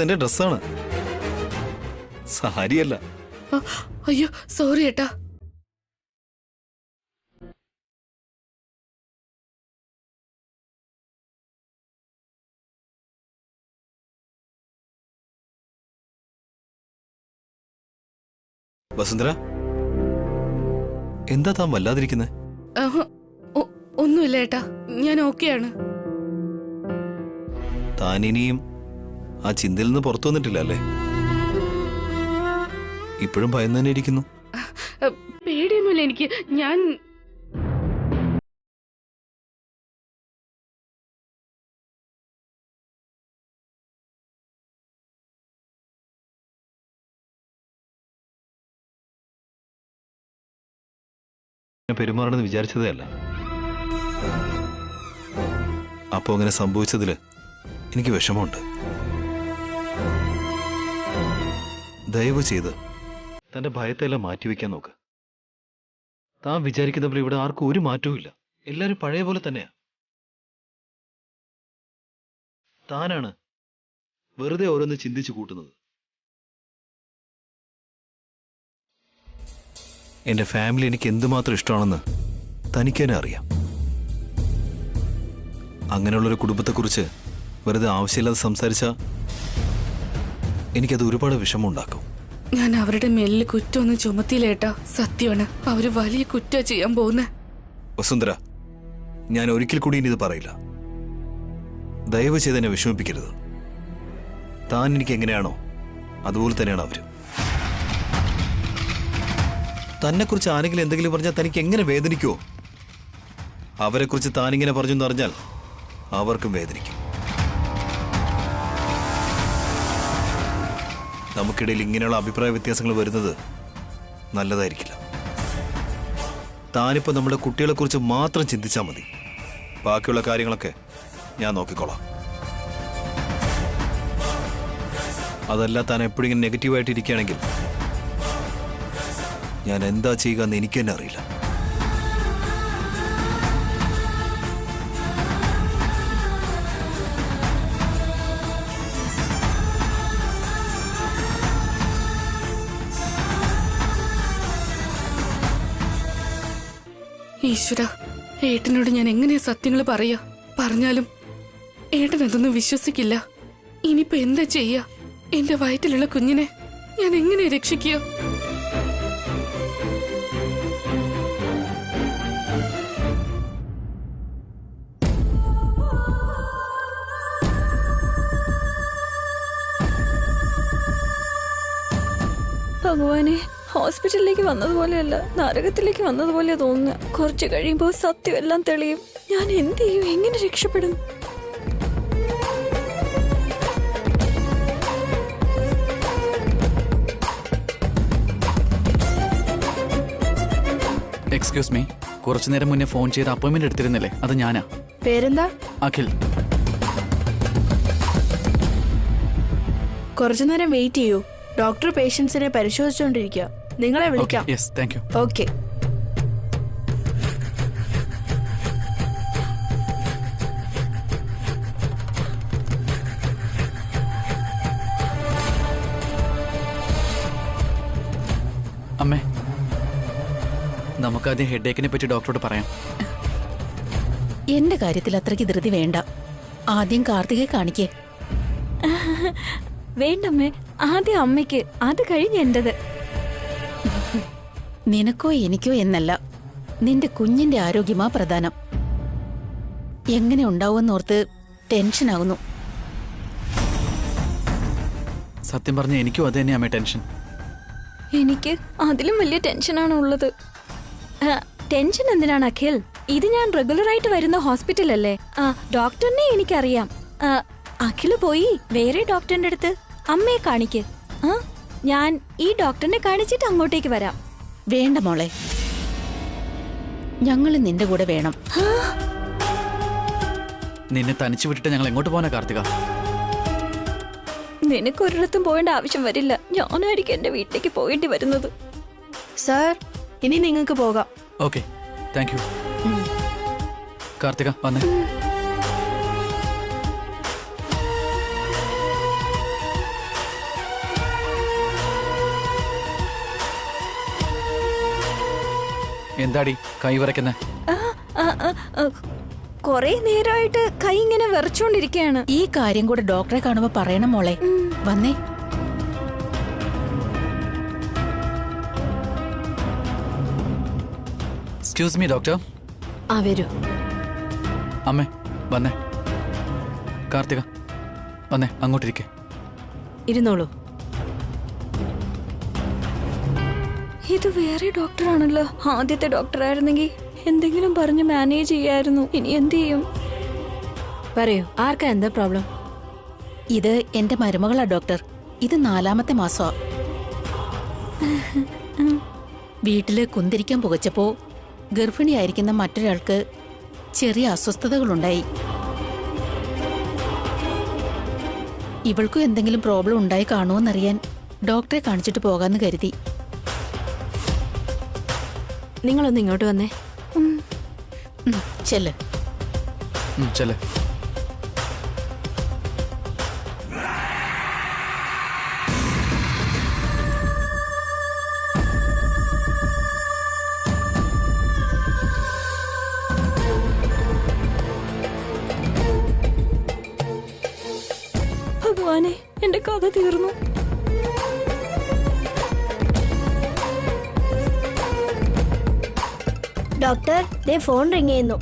എന്റെ ഡ്രസ്സാണ്, സാരിയല്ല. അയ്യോ സോറി ഏട്ടാ. വസുന്ധര, എന്താ താൻ വല്ലാതിരിക്കുന്നേ? ഒന്നുമില്ല ഏട്ടാ, ഞാൻ ഓക്കെയാണ്. താൻ ഇനിയും ആ ചിന്തയിൽ നിന്ന് പുറത്തു വന്നിട്ടില്ല അല്ലേ? ഇപ്പോഴും ഭയം തന്നെ ഇരിക്കുന്നു. പേടിയൊന്നുമില്ല എനിക്ക്. ഞാൻ പെരുമാറണമെന്ന് വിചാരിച്ചതേ അല്ല. അപ്പോ അങ്ങനെ സംഭവിച്ചതില് എനിക്ക് വിഷമമുണ്ട്. ദയവ് ചെയ്ത് തന്റെ ഭയത്തെല്ലാം മാറ്റിവെക്കാൻ നോക്ക്. താൻ വിചാരിക്കുന്ന പോലെ ഇവിടെ ആർക്കും ഒരു മാറ്റവും ഇല്ല. എല്ലാരും പഴയ പോലെ തന്നെയാ. താനാണ് വെറുതെ ഓരോന്ന് ചിന്തിച്ചു കൂട്ടുന്നത്. എന്റെ ഫാമിലി എനിക്ക് എന്തുമാത്രം ഇഷ്ടമാണെന്ന് തനിക്ക് തന്നെ അറിയാം. അങ്ങനെയുള്ളൊരു കുടുംബത്തെക്കുറിച്ച് വെറുതെ ആവശ്യമില്ലാതെ സംസാരിച്ച എനിക്കത് ഒരുപാട് വിഷമമുണ്ടാക്കും. ഞാൻ അവരുടെ മേലിൽ കുറ്റമൊന്നും ചുമത്തിയില്ലേട്ടാ. സത്യമാണ്, അവര് വലിയ കുറ്റം ചെയ്യാൻ പോകുന്നേ. വസുന്ധര, ഞാൻ ഒരിക്കൽ കൂടി ഇനി ഇത് പറയില്ല. ദയവ് ചെയ്ത് എന്നെ വിഷമിപ്പിക്കരുത്. താൻ എനിക്ക് എങ്ങനെയാണോ അതുപോലെ തന്നെയാണ് അവരും. തന്നെക്കുറിച്ച് ആരെങ്കിലും എന്തെങ്കിലും പറഞ്ഞാൽ തനിക്ക് എങ്ങനെ വേദനിക്കുമോ? അവരെക്കുറിച്ച് താനിങ്ങനെ പറഞ്ഞു എന്ന് പറഞ്ഞാൽ അവർക്കും വേദനിക്കും. നമുക്കിടയിൽ ഇങ്ങനെയുള്ള അഭിപ്രായ വ്യത്യാസങ്ങൾ വരുന്നത് നല്ലതായിരിക്കില്ല. താനിപ്പോൾ നമ്മുടെ കുട്ടികളെക്കുറിച്ച് മാത്രം ചിന്തിച്ചാൽ മതി. ബാക്കിയുള്ള കാര്യങ്ങളൊക്കെ ഞാൻ നോക്കിക്കോളാം. അതല്ല, താൻ എപ്പോഴും ഇങ്ങനെ നെഗറ്റീവായിട്ട് ഇരിക്കുകയാണെങ്കിൽ ഞാൻ എന്താ ചെയ്യുക എന്ന് എനിക്ക് തന്നെ അറിയില്ല. ഈശ്വര, ഏട്ടനോട് ഞാൻ എങ്ങനെയാ സത്യങ്ങൾ പറയാ? പറഞ്ഞാലും ഏട്ടൻ അതൊന്നും വിശ്വസിക്കില്ല. ഇനിയിപ്പോ എന്താ ചെയ്യാ? എന്റെ വയറ്റിലുള്ള കുഞ്ഞിനെ ഞാൻ എങ്ങനെ രക്ഷിക്കുക? ഭഗവാനെ, ഹോസ്പിറ്റലിലേക്ക് വന്നതുപോലെയല്ല, നരകത്തിലേക്ക് വന്നതുപോലെ തോന്നുന്നു. കുറച്ച് കഴിയുമ്പോൾ സത്യം എല്ലാം തെളിയും. ഞാൻ എന്ത് ചെയ്യും? എങ്ങനെ രക്ഷപ്പെടും? എക്സ്ക്യൂസ് മീ, കുറച്ചു നേരം മുന്നേ ഫോൺ ചെയ്ത് അപ്പോയിന്റ്മെന്റ് എടുത്തിരുന്നില്ലേ? അത് ഞാനാ. പേരെന്താ? അഖിൽ. കുറച്ചു നേരം വെയിറ്റ് ചെയ്യൂ. ഡോക്ടർ പേഷ്യൻസിനെ പരിശോധിച്ചുകൊണ്ടിരിക്കുക. നിങ്ങളെ വിളിക്കാം. Yes, thank you. ഓക്കെ. അമ്മേ, നമുക്കാദ്യം ഹെഡേക്കിനെ പറ്റി ഡോക്ടറോട് പറയാം. എന്റെ കാര്യത്തിൽ അത്രയ്ക്ക് ധൃതി വേണ്ട. ആദ്യം കാർത്തികയെ കാണിക്കേ. വേണ്ടമ്മേ, ആദ്യം അമ്മയ്ക്ക്, അത് കഴിഞ്ഞ് എന്റേത്. നിനക്കോ എനിക്കോ എന്നല്ല, നിന്റെ കുഞ്ഞിന്റെ ആരോഗ്യമാ പ്രധാനം. എങ്ങനെ ഉണ്ടാവുമെന്നോർത്ത് ടെൻഷനാകുന്നു. സത്യം പറഞ്ഞ എനിക്കും അത് തന്നെയാ അമ്മേ ടെൻഷൻ. എനിക്ക് അതിലും വലിയ ടെൻഷനാണ് ഉള്ളത്. ടെൻഷൻ എന്തിനാണ് അഖിൽ? ഇത് ഞാൻ റെഗുലറായിട്ട് വരുന്ന ഹോസ്പിറ്റലല്ലേ. ഡോക്ടറിനെ എനിക്കറിയാം. അഖില് പോയി വേറെ ഡോക്ടറിന്റെ അടുത്ത് അമ്മയെ കാണിക്ക്. ഞാൻ ഈ ഡോക്ടറിനെ കാണിച്ചിട്ട് അങ്ങോട്ടേക്ക് വരാം. വേണ്ട മോളെ, ഞങ്ങൾ നിന്റെ കൂടെ വേണം. നിന്നെ തനിച്ചു വിട്ടിട്ട് ഞങ്ങൾ എങ്ങോട്ട് പോകാനാ കാർത്തിക? നിനക്കൊരിടത്തും പോകേണ്ട ആവശ്യം വരില്ല. ഞാനായിരിക്കും എന്റെ വീട്ടിലേക്ക് പോകേണ്ടി വരുന്നത്. സാർ, ഇനി നിങ്ങൾക്ക് പോകാം. Okay, thank you. കാർത്തിക വന്നേ. എന്താടി കൈ വിറയ്ക്കുന്നെ? കൊറേ നേരമായിട്ട് കൈ ഇങ്ങനെ വിറച്ചോണ്ടിരിക്കയാണ്. ഈ കാര്യം കൂടെ ഡോക്ടറെ കാണുമ്പോ പറയണം മോളെ. വന്നേ. Excuse me doctor. ആ വരൂ. അമ്മേ വന്നേ. കാർത്തിക വന്നേ, അങ്ങോട്ടിരിക്കെ. ഇരുന്നോളൂ. ഇത് വേറെ ഡോക്ടറാണല്ലോ. ആദ്യത്തെ ഡോക്ടറായിരുന്നെങ്കിൽ എന്തെങ്കിലും പറഞ്ഞ് മാനേജ് ചെയ്യായിരുന്നു. ഇനി എന്ത് ചെയ്യും? പറയൂ, ആർക്കാ എന്താ പ്രോബ്ലം? ഇത് എന്റെ മരുമകളാ ഡോക്ടർ. ഇത് 4ാമത്തെ മാസമാ. വീട്ടില് കുന്തിരിക്കാൻ പുകച്ചപ്പോ ഗർഭിണിയായിരിക്കുന്ന മറ്റൊരാൾക്ക് ചെറിയ അസ്വസ്ഥതകളുണ്ടായി. ഇവൾക്കും എന്തെങ്കിലും പ്രോബ്ലം ഉണ്ടായി കാണുമെന്നറിയാൻ ഡോക്ടറെ കാണിച്ചിട്ട് പോകാന്ന് കരുതി. നിങ്ങളൊന്ന് ഇങ്ങോട്ട് വന്നേ. ചെല്ല്. ചെല്ലേ. ഭഗവാനെ, എന്റെ കഥ തീർന്നു. ഡോക്ടർ, ദേ ഫോൺ റിംഗ് ചെയ്യുന്നു.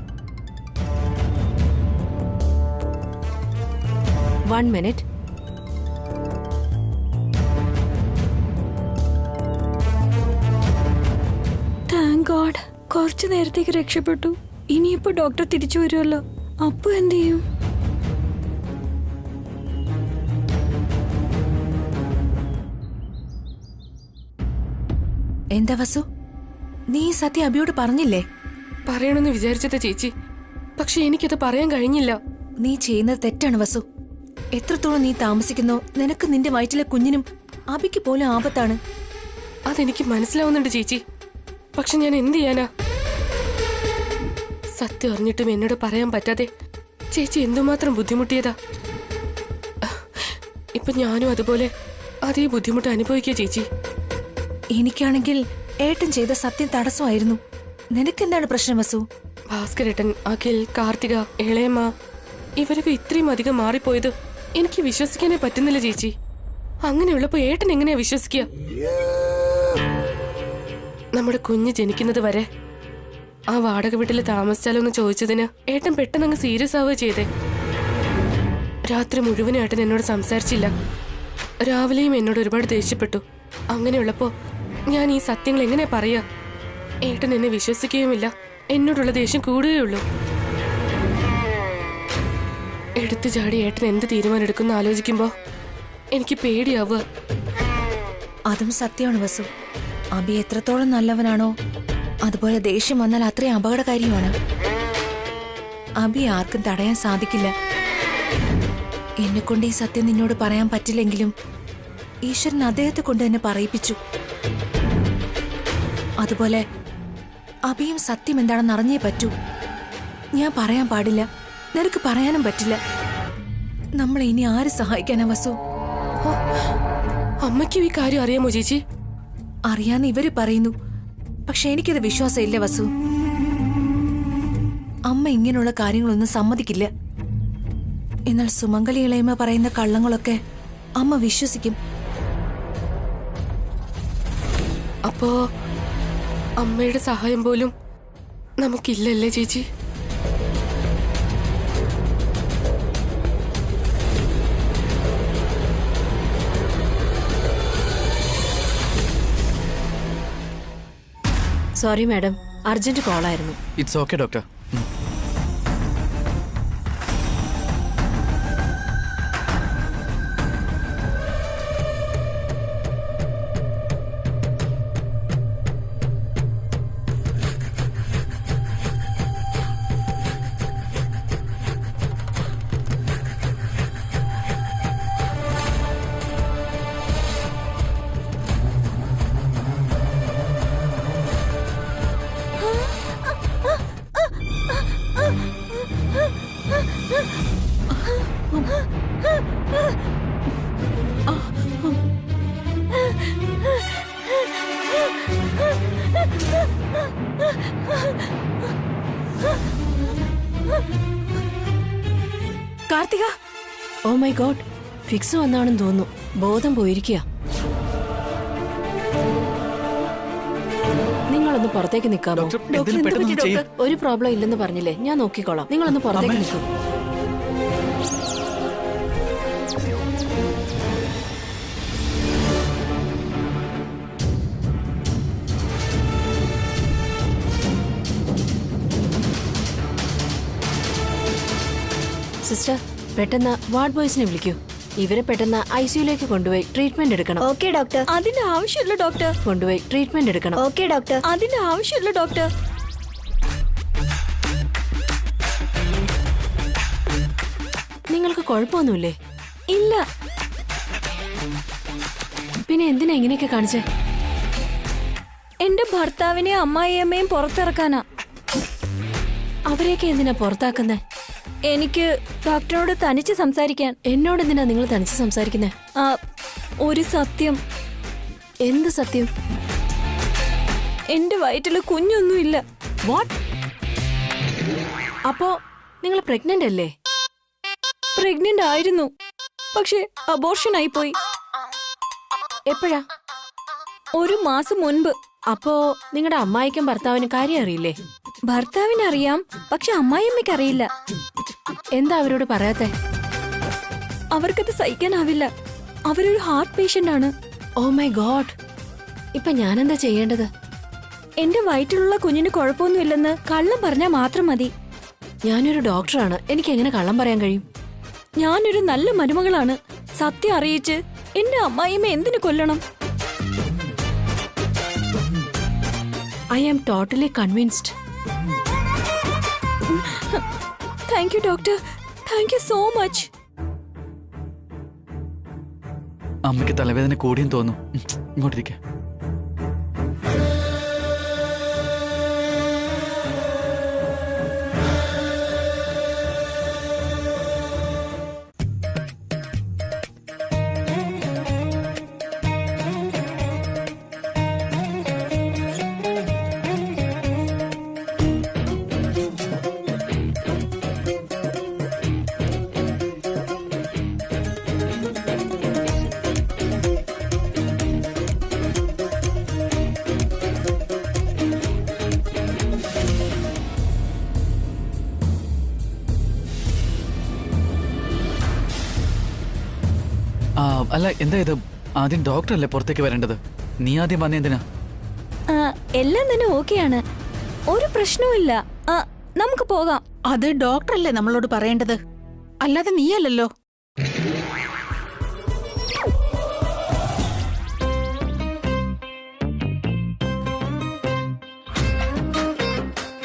1 minute. താങ്ക് ഗോഡ്, കുറച്ചു നേരത്തേക്ക് രക്ഷപ്പെട്ടു. ഇനിയിപ്പോ ഡോക്ടർ തിരിച്ചു വരുമല്ലോ. അപ്പൊ എന്ത് ചെയ്യും? എന്താ വസു, നീ സത്യം അബിയോട് പറഞ്ഞില്ലേ? പറയണമെന്ന് വിചാരിച്ചത് ചേച്ചി, പക്ഷെ എനിക്കത് പറയാൻ കഴിഞ്ഞില്ല. നീ ചെയ്യുന്നത് തെറ്റാണ് വസു. എത്രത്തോളം നീ താമസിക്കുന്നോ നിനക്ക് നിന്റെ വയറ്റിലെ കുഞ്ഞിനും അബിക്ക് പോലും ആപത്താണ്. അതെനിക്ക് മനസ്സിലാവുന്നുണ്ട് ചേച്ചി, പക്ഷെ ഞാൻ എന്ത് ചെയ്യാനാ? സത്യം അറിഞ്ഞിട്ടും എന്നോട് പറയാൻ പറ്റാതെ ചേച്ചി എന്തുമാത്രം ബുദ്ധിമുട്ടിയതാ. ഇപ്പൊ ഞാനും അതുപോലെ അതേ ബുദ്ധിമുട്ട് അനുഭവിക്കുക ചേച്ചി. എനിക്കാണെങ്കിൽ ഏട്ടൻ ചെയ്ത സത്യം തടസ്സമായിരുന്നു. നിനക്കെന്താണ് പ്രശ്നം വസു? ഭാസ്കരേട്ടൻ, അഖിൽ, കാർത്തിക, ഇളയമ്മ ഇവരൊക്കെ ഇത്രയും അധികം മാറിപ്പോയത് എനിക്ക് വിശ്വസിക്കാനേ പറ്റുന്നില്ല ചേച്ചി. അങ്ങനെയുള്ളപ്പോ ഏട്ടൻ എങ്ങനെയാ വിശ്വസിക്കുക? നമ്മുടെ കുഞ്ഞ് ജനിക്കുന്നത് വരെ ആ വാടക വീട്ടിൽ താമസിച്ചാലോ എന്ന് ചോദിച്ചതിന് ഏട്ടൻ പെട്ടെന്ന് അങ്ങ് സീരിയസ് ആവുക ചെയ്തേ. രാത്രി മുഴുവനും ഏട്ടൻ എന്നോട് സംസാരിച്ചില്ല. രാവിലെയും എന്നോട് ഒരുപാട് ദേഷ്യപ്പെട്ടു. അങ്ങനെയുള്ളപ്പോ ഞാൻ ഈ സത്യങ്ങൾ എങ്ങനെയാ പറയാ? ഏട്ടൻ എന്നെ വിശ്വസിക്കുകയുമില്ല, എന്നോടുള്ള ദേഷ്യം കൂടുകയുള്ളൂ. എടുത്തു ചാടി ഏട്ടൻ എന്ത് തീരുമാനം എടുക്കുന്ന ആലോചിക്കുമ്പോ എനിക്ക് പേടിയാവുക. അതും സത്യമാണ് വസു. അബി എത്രത്തോളം നല്ലവനാണോ അതുപോലെ ദേഷ്യം വന്നാൽ അത്രയും അപകടകാരിയുമാണ്. അബി ആർക്കും തടയാൻ സാധിക്കില്ല. എന്നെക്കൊണ്ട് ഈ സത്യം നിന്നോട് പറയാൻ പറ്റില്ലെങ്കിലും ഈശ്വരൻ അദ്ദേഹത്തെ കൊണ്ട് തന്നെ പറയിപ്പിച്ചു. അതുപോലെ അബിയും സത്യം എന്താണെന്ന് അറിഞ്ഞേ പറ്റൂ. ഞാൻ പറയാൻ പാടില്ല, നിനക്ക് പറയാനും പറ്റില്ല. നമ്മളെ ഇനി ആര് സഹായിക്കാനാ വസു? അമ്മയ്ക്കും ഈ കാര്യം അറിയാമോ ചേച്ചി? അറിയാന്ന് ഇവര് പറയുന്നു, പക്ഷെ എനിക്കത് വിശ്വാസമില്ല വസു. അമ്മ ഇങ്ങനെയുള്ള കാര്യങ്ങളൊന്നും സമ്മതിക്കില്ല. എന്നാൽ സുമംഗലി ഇളയമ്മ പറയുന്ന കള്ളങ്ങളൊക്കെ അമ്മ വിശ്വസിക്കും. അപ്പോ അമ്മയുടെ സഹായം പോലും നമുക്കില്ലല്ലേ ചേച്ചി? സോറി മാഡം, അർജന്റ് കോളായിരുന്നു. It's okay doctor. Karthika. Oh my God, fits വന്നാണെന്ന് തോന്നുന്നു. ബോധം പോയിരിക്കുക. നിങ്ങളൊന്ന് പുറത്തേക്ക് നിൽക്കാമോ? ഡോക്ടർ, എന്തെങ്കിലും പെട്ടെന്ന് ഒന്ന് ചെയ്യ്. ഒരു പ്രോബ്ലം ഇല്ലെന്ന് പറഞ്ഞില്ലേ, ഞാൻ നോക്കിക്കോളാം. നിങ്ങളൊന്ന് പുറത്തേക്ക് നിൽക്കൂ. സിസ്റ്റർ, പെട്ടെന്ന് വാർഡ് ബോയ്സിനെ വിളിക്കൂ. ഇവരെ പെട്ടെന്ന് ഐസിയുലേക്ക് കൊണ്ടുപോയി ട്രീറ്റ്മെന്റ് എടുക്കണം. Okay doctor. അതിന്റെ ആവശ്യമില്ല ഡോക്ടർ. കൊണ്ടുപോയി ട്രീറ്റ്മെന്റ് എടുക്കണം. Okay doctor. അതിന്റെ ആവശ്യമില്ല ഡോക്ടർ. നിങ്ങൾക്ക് കുഴപ്പമൊന്നുമില്ലേ? ഇല്ല. പിന്നെ എന്തിനാ ഇങ്ങനെയൊക്കെ കാണിച്ചേ? എന്റെ ഭർത്താവിനെയും അമ്മായിയമ്മയും പുറത്തിറക്കാനാ. അവരെയൊക്കെ എന്തിനാ പുറത്താക്കുന്നേ? എനിക്ക് ഡോക്ടറോട് തനിച്ച് സംസാരിക്കാൻ. എന്നോട് എന്തിനാ നിങ്ങൾ തനിച്ച് സംസാരിക്കുന്നേ? ഒരു സത്യം. എന്ത് സത്യം? എന്റെ വയറ്റില് കുഞ്ഞൊന്നുമില്ല. വാട്ട്? അപ്പോ നിങ്ങൾ പ്രഗ്നന്റ് അല്ലേ? പ്രഗ്നന്റ് ആയിരുന്നു, പക്ഷെ അബോർഷൻ ആയിപ്പോയി. എപ്പോഴാ? 1 മാസം മുൻപ്. അപ്പോ നിങ്ങളുടെ അമ്മായിക്കും ഭർത്താവിനും കാര്യം അറിയില്ലേ? ഭർത്താവിനറിയാം, പക്ഷെ അമ്മായിയമ്മയ്ക്ക് അറിയില്ല. എന്താ അവരോട് പറയാത്തെ? അവർക്കത് സഹിക്കാനാവില്ല. അവരൊരു ഹാർട്ട് പേഷ്യന്റ് ആണ്. ഓ മൈ ഗോഡ്, ഇപ്പൊ ഞാനെന്താ ചെയ്യേണ്ടത്? എന്റെ വയറ്റിലുള്ള കുഞ്ഞിന് കുഴപ്പമൊന്നുമില്ലെന്ന് കള്ളം പറഞ്ഞാൽ മാത്രം മതി. ഞാനൊരു ഡോക്ടറാണ്, എനിക്ക് എങ്ങനെ കള്ളം പറയാൻ കഴിയും? ഞാനൊരു നല്ല മരുമകളാണ്. സത്യം അറിയിച്ച് എന്റെ അമ്മായിയമ്മ എന്തിനു കൊല്ലണം? I am totally convinced. Thank you, doctor. Thank you so much. അമ്മയ്ക്ക് തലവേദന കൂടിയും തോന്നുന്നു. ഇങ്ങോട്ടിരിക്ക. അല്ല, എന്താ ഇത്? ആദ്യം ഡോക്ടർ അല്ലേ പുറത്തേക്ക് വരേണ്ടത്? നീ ആദ്യം വന്ന എന്തിനാ? എല്ലാം തന്നെ ഓക്കെയാണ്, ഒരു പ്രശ്നവുമില്ല. നമുക്ക് പോകാം. അത് ഡോക്ടറല്ലേ നമ്മളോട് പറയേണ്ടത്, അല്ലാതെ നീയല്ലല്ലോ.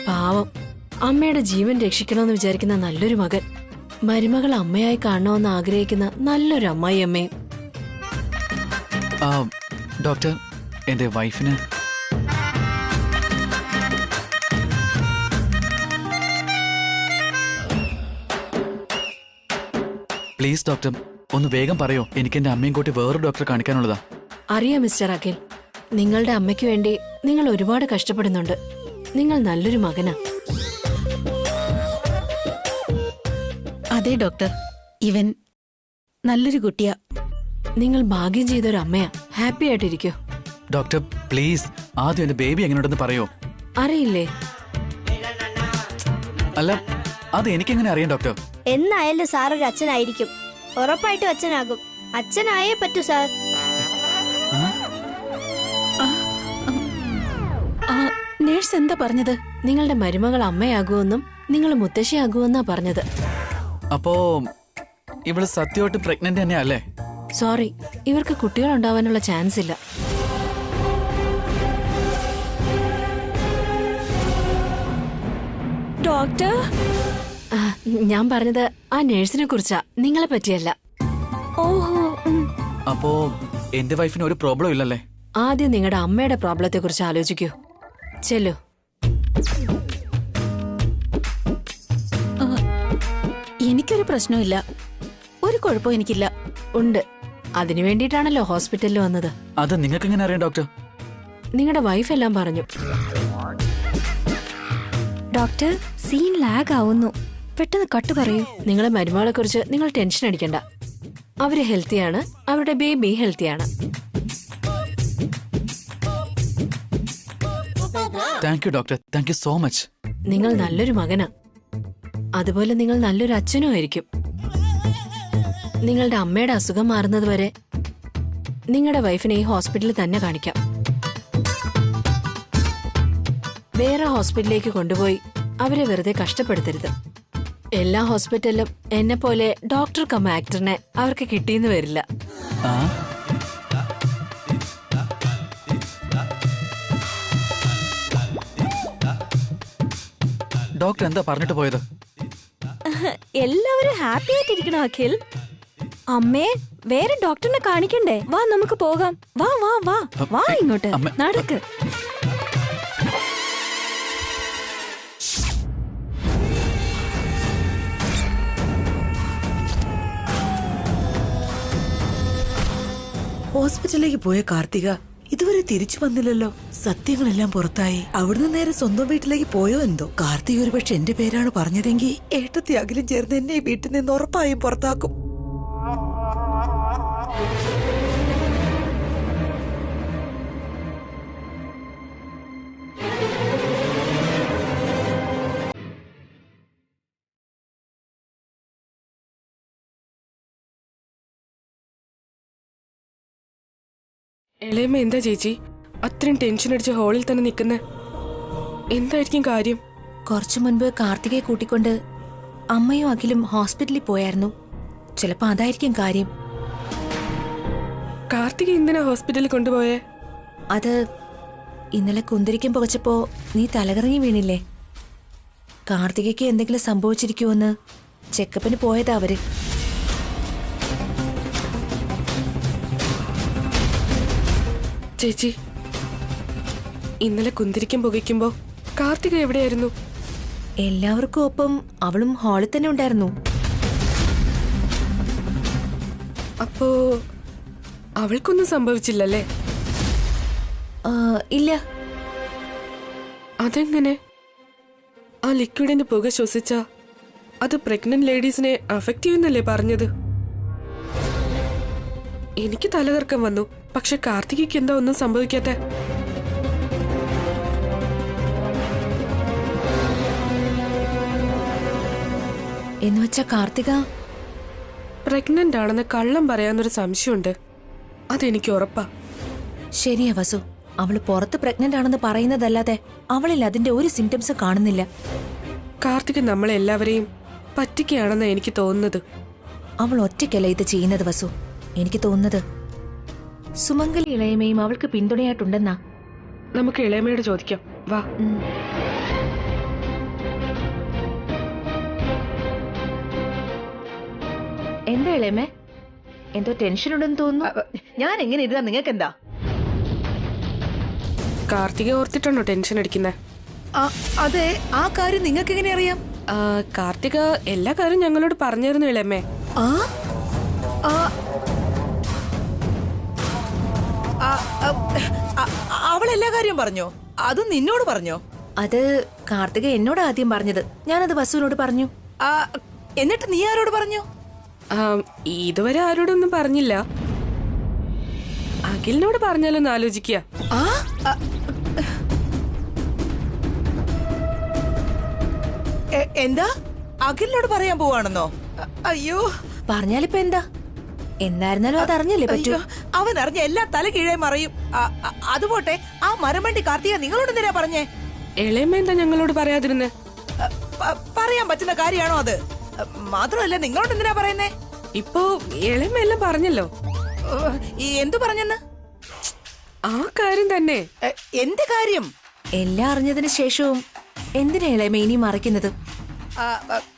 പാവം, അമ്മയുടെ ജീവൻ രക്ഷിക്കണമെന്ന് വിചാരിക്കുന്ന നല്ലൊരു മകൻ, മരുമകൾ അമ്മയായി കാണണമെന്ന് ആഗ്രഹിക്കുന്ന നല്ലൊരു അമ്മായിയമ്മയും. ഡോക്ടർ, എന്റെ വൈഫിന് പ്ലീസ് ഡോക്ടർ, ഒന്ന് വേഗം പറയോ. എനിക്ക് എന്റെ അമ്മയും കൂട്ടി വേറൊരു ഡോക്ടറെ കാണിക്കാനുള്ളതാ. അറിയാം മിസ്റ്റർ അഖിൽ, നിങ്ങളുടെ അമ്മയ്ക്ക് വേണ്ടി നിങ്ങൾ ഒരുപാട് കഷ്ടപ്പെടുന്നുണ്ട്. നിങ്ങൾ നല്ലൊരു മകനാ. അതെ ഡോക്ടർ, ഇവൻ നല്ലൊരു കുട്ടിയാ. നിങ്ങൾ ഭാഗ്യം ചെയ്തൊരു അമ്മയാ. ഹാപ്പി ആയിട്ടിരിക്കോ. ഡോക്ടർ പ്ലീസ്, ആദ്യം എന്റെ ബേബി എങ്ങനെയുണ്ടെന്ന് പറയോ. അറിയില്ലേ? അല്ല, അത് എനിക്കെങ്ങനെ അറിയാം ഡോക്ടർ? എന്നായാലും സാർ ഒരു അച്ഛനായിരിക്കും. ഉറപ്പായിട്ടും അച്ഛനാകും. അച്ഛനായേ പറ്റൂ സാർ. നേഴ്സ് എന്താ പറഞ്ഞത്? നിങ്ങളുടെ മരുമകൾ അമ്മയാകുമെന്നും നിങ്ങൾ മുത്തശ്ശിയാകുമെന്നാ പറഞ്ഞത്. അപ്പോ ഇവള് സത്യമായിട്ട് പ്രഗ്നന്റ് തന്നെയാ അല്ലേ? സോറി, ഇവർക്ക് കുട്ടികൾ ഉണ്ടാവാനുള്ള ചാൻസ് ഇല്ല. ഡോക്ടർ, ഞാൻ പറഞ്ഞത് ആ നേഴ്സിനെ കുറിച്ചാ, നിങ്ങളെ പറ്റിയല്ല. ഓഹോ. അപ്പോ എന്റെ വൈഫിന് ഒരു പ്രോബ്ലം ഇല്ലല്ലേ? ആദ്യം നിങ്ങളുടെ അമ്മയുടെ പ്രോബ്ലത്തെ കുറിച്ച് ആലോചിക്കൂ. ചെല്ലു. എനിക്കൊരു പ്രശ്നമില്ല, ഒരു കുഴപ്പവും എനിക്കില്ല. ഉണ്ട്, അതിനു വേണ്ടിയിട്ടാണല്ലോ ഹോസ്പിറ്റലിൽ വന്നത്. അത് നിങ്ങൾക്ക് എങ്ങനെ അറിയാം ഡോക്ടർ? നിങ്ങളുടെ വൈഫ് എല്ലാം പറഞ്ഞു. ഡോക്ടർ, സീൻ ലാഗ് ആവുന്നു. പെട്ടെന്ന് കട്ട് പറയൂ. നിങ്ങളെ മരുമകളെ കുറിച്ച് നിങ്ങൾ ടെൻഷൻ അടിക്കണ്ട. അവര് ഹെൽത്തിയാണ്, അവരുടെ ബേബി ഹെൽത്തിയാണ്. Thank you doctor, thank you so much. നിങ്ങൾ നല്ലൊരു മകനാ. അതുപോലെ നിങ്ങൾ നല്ലൊരു അച്ഛനും ആയിരിക്കും. നിങ്ങളുടെ അമ്മയുടെ അസുഖം മാറുന്നത് വരെ നിങ്ങളുടെ വൈഫിനെ ഈ ഹോസ്പിറ്റലിൽ തന്നെ കാണിക്കാം. വേറെ ഹോസ്പിറ്റലിലേക്ക് കൊണ്ടുപോയി അവരെ വെറുതെ കഷ്ടപ്പെടുത്തരുത്. എല്ലാ ഹോസ്പിറ്റലിലും എന്നെ പോലെ ഡോക്ടർ കം ആക്ടറിനെ അവർക്ക് കിട്ടിയെന്ന് വരില്ല. ആ ഡോക്ടർ എന്താ പറഞ്ഞിട്ട് പോയത്? എല്ലാവരും ഹാപ്പി ആയിട്ടിരിക്കണം അഖിൽ. അമ്മേ, വേറെ ഡോക്ടറിനെ കാണിക്കണ്ടേ? വാ നമുക്ക് പോകാം. വാ വാ വാ വാ, ഇങ്ങോട്ട് നടക്ക്. ഹോസ്പിറ്റലിലേക്ക് പോയ കാർത്തിക ഇതുവരെ തിരിച്ചു വന്നില്ലല്ലോ. സത്യങ്ങളെല്ലാം പുറത്തായി. അവിടുന്ന് നേരെ സ്വന്തം വീട്ടിലേക്ക് പോയോ എന്തോ. കാർത്തിക ഒരുപക്ഷെ എന്റെ പേരാണ് പറഞ്ഞതെങ്കിൽ ഏട്ടത്തി അകലും ചേർന്ന് എന്നെ ഈ വീട്ടിൽ നിന്ന് ഉറപ്പായും പുറത്താക്കും. ഇളയമ്മ എന്താ ചേച്ചി അത്രയും ടെൻഷൻ അടിച്ച് ഹോളിൽ തന്നെ നിൽക്കുന്നേ? എന്തായിരിക്കും കാര്യം? കുറച്ചു മുൻപ് കാർത്തികയെ കൂട്ടിക്കൊണ്ട് അമ്മയും അഖിലും ഹോസ്പിറ്റലിൽ പോയായിരുന്നു. ചിലപ്പോ അതായിരിക്കും കാര്യം. കാർത്തിക എന്തിനാ ഹോസ്പിറ്റലിൽ കൊണ്ടുപോയേ? അത് ഇന്നലെ കുന്തിരിക്കം പുകച്ചപ്പോ നീ തലകറങ്ങി വീണില്ലേ? കാർത്തികയ്ക്ക് എന്തെങ്കിലും സംഭവിച്ചിരിക്കുമെന്ന് ചെക്കപ്പിന് പോയതാ അവര്. ചേച്ചി, ഇന്നലെ കുന്തിരിക്കം പുകയ്ക്കുമ്പോ കാർത്തിക എവിടെയായിരുന്നു? എല്ലാവർക്കും ഒപ്പം അവളും ഹാളിൽ തന്നെ ഉണ്ടായിരുന്നു. അപ്പോ അവൾക്കൊന്നും സംഭവിച്ചില്ലല്ലേ? ഇല്ല. അതെങ്ങനെ? ആ ലിക്വിഡിന്റെ പുക ശ്വസിച്ച അത് പ്രഗ്നന്റ് ലേഡീസിനെ അഫക്റ്റ് ചെയ്യുന്നല്ലേ പറഞ്ഞത്? എനിക്ക് തലകറക്കം വന്നു, പക്ഷെ കാർത്തികയ്ക്ക് എന്താ ഒന്നും സംഭവിക്കാത്ത? എന്നുവെച്ചാ കാർത്തിക പ്രഗ്നന്റ് ആണെന്ന് കള്ളം പറയാന്നൊരു സംശയമുണ്ട്. അതെനിക്ക് ഉറപ്പാ. ശരിയാ വസു, അവള് പുറത്ത് പ്രഗ്നന്റ് ആണെന്ന് പറയുന്നതല്ലാതെ അവളിൽ അതിന്റെ ഒരു സിംറ്റംസ് കാണുന്നില്ല. കാർത്തിക് നമ്മളെല്ലാവരെയും പറ്റിക്കുകയാണെന്ന് എനിക്ക് തോന്നുന്നത്. അവൾ ഒറ്റയ്ക്കല്ല ഇത് ചെയ്യുന്നത് വസു. എനിക്ക് തോന്നുന്നത് സുമംഗലി ഇളയമയും അവൾക്ക് പിന്തുണയായിട്ടുണ്ടെന്നാ. നമുക്ക് ഇളയമയോട് ചോദിക്കാം, വാ. എന്താ ഇളയമേ, എന്തോ ടെൻഷൻ ഉണ്ടെന്ന് തോന്നുന്നു. ഞാൻ എങ്ങനെ ഇരുന്നാ നിങ്ങൾക്ക് എന്താ? കാർത്തിക ഓർത്തിട്ടാണോ ടെൻഷൻ അടിക്കുന്നത്? അതെ, ആ കാര്യം നിങ്ങൾക്ക് എങ്ങനെ അറിയാം? കാർത്തിക എല്ലാ കാര്യം ഞങ്ങളോട് പറഞ്ഞിരുന്നു ഇളയമേ. അവളെല്ലാ കാര്യം പറഞ്ഞോ? അത് നിന്നോട് പറഞ്ഞോ? അത് കാർത്തിക എന്നോട് ആദ്യം പറഞ്ഞത്. ഞാനത് വസുവിനോട് പറഞ്ഞു. എന്നിട്ട് നീ ആരോട് പറഞ്ഞു? ഇതുവരെ ആരോടൊന്നും പറഞ്ഞില്ല. അഖിലിനോട് പറഞ്ഞാലൊന്ന് ആലോചിക്കുക. എന്താ? അഖിലിനോട് പറയാൻ പോവാണെന്നോ? അയ്യോ, പറഞ്ഞാലിപ്പോ എന്താ? എന്നായിരുന്നാലും അത് അറിഞ്ഞല്ലേ പറ്റൂ. അവൻ അറിഞ്ഞ എല്ലാ തല കീഴേ മറയും. അതുപോട്ടെ, ആ മരമണ്ടി കാർത്തിക നിങ്ങളോട് എന്തിനാ പറഞ്ഞേ? ഇളയമ്മ എന്താ ഞങ്ങളോട് പറയാതിരുന്നേ? പറയാൻ പറ്റുന്ന കാര്യമാണോ അത്? മാത്രമല്ല, നിങ്ങളോട് എന്തിനാ പറയുന്നേ? ഇപ്പോ ഇളയമ്മ എല്ലാം പറഞ്ഞല്ലോ. എന്തു പറഞ്ഞെന്ന്? ആ കാര്യം തന്നെ. എന്ത് കാര്യം? എല്ലാം അറിഞ്ഞതിന് ശേഷവും എന്തിനാ ഇളയമ ഇനി മറയ്ക്കുന്നത്?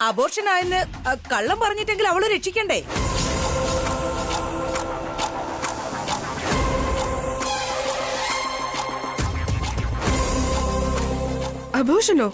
അബോർഷൻ ആയെന്ന് കള്ളം പറഞ്ഞിട്ടെങ്കിൽ അവള് രക്ഷിക്കണ്ടേ? അബോർഷനോ?